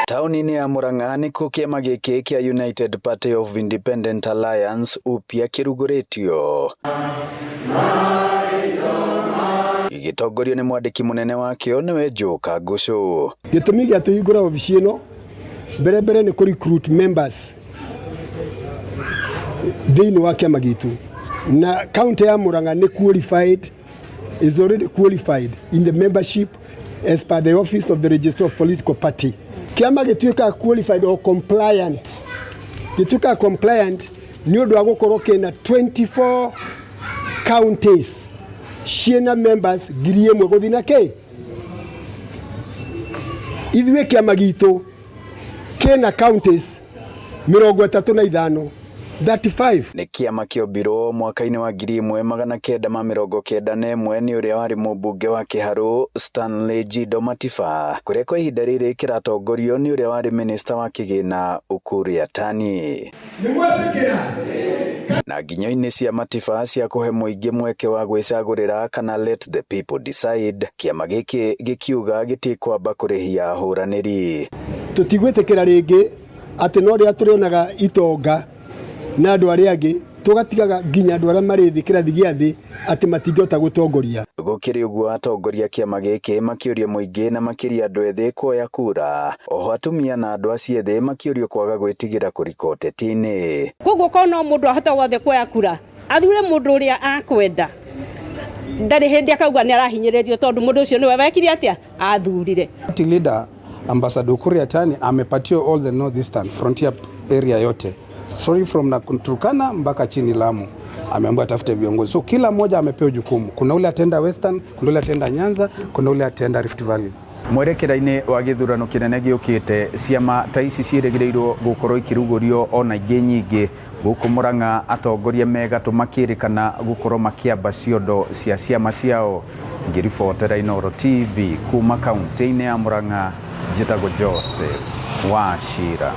Tauni-inĩ ya Murang'a nĩkuo kĩama gĩkĩ kĩa United Party of Independent Alliance UPIA kĩrugũrĩtio. Gĩtongorio nĩ mwandĩki mũnene wakĩo nĩwe Joe Kangũcũ. Gĩtũmi gĩa tũhingũra obici ĩno mbere nĩ recruit members thĩinĩ wa kĩama gitu, na county ya Murang'a nĩ qualified, is already qualified in the membership as per the office of the Register of Political Party. Kĩama gĩtuĩka qualified or compliant, gĩtuĩka compliant nĩ ũndũ wa gũkorwo kĩna 24 counties ciena members ngiri ĩmwe gũthiĩ na kĩ. Ithuĩ kĩama gitu kĩna counties 35 nĩ kĩama kĩombirwo mwaka-inĩ wa 1991 nĩ ũrĩa warĩ mũmbunge wa Kĩharũ Stanley Jindo Matiba, kũrĩa kwa ihinda rĩrĩ kĩratongorio nĩ ũrĩa warĩ minista wa kĩgĩna Ukur Yatani. Na nginyo-inĩ cia Matiba cia kũhe mũingĩ mweke wa gwĩcagũrĩra kana let the people decide, kĩama gĩkĩ gĩkiuga gĩtikwamba kũrĩhia ahũranĩri. Tũtigwĩtĩkĩra rĩngĩ atĩ no rĩrĩa tũrĩonaga itonga na andũ arĩa angĩ tũgatigaga nginya andũ arĩa marĩ thĩ kĩrathi gĩa thĩ atĩ matingĩhota gũtongoria. Gũkĩrĩ ũguo atongoria kĩama gĩkĩ makĩũria mũingĩ na makĩria andũ ethĩ kuoya kura. Oho atumia na andũ acio ethĩ makĩũrio kwaga gwĩtigĩra kũrika ũteti-inĩ. Koguo korwo mũndũ ahota wothe kuoya kura, athure mũndũ ũrĩa akwenda. Ndarĩ hĩndĩ akauga nĩ arahinyĩrĩrio tondũ mũndũ ũcio nĩwe wekire atĩa athurire. Party leader Ambassador Ukur Yatani amepatio all the northeastern frontier area yote, sorry from Turkana mpaka chini Lamu, ameambiwa tafute viongozi. So kila mmoja amepewa jukumu. Kuna ule atenda Western, kuna ule atenda Nyanza, kuna ule atenda Rift Valley. Mwerekera-inĩ wa gĩthurano kĩnene gĩũkĩte, ciama ta ici ciĩrĩgĩrĩirwo gũkorwo ikĩrugũrio ona ingĩ nyingĩ. Gũkũ Murang'a atongoria megatũ makĩrĩkana gũkorwo makĩamba ciondo cia ciama ciao. Ngĩribotera Inooro TV kuma kaunti-inĩ ya Murang'a, njĩtagwo Joseph Wachira.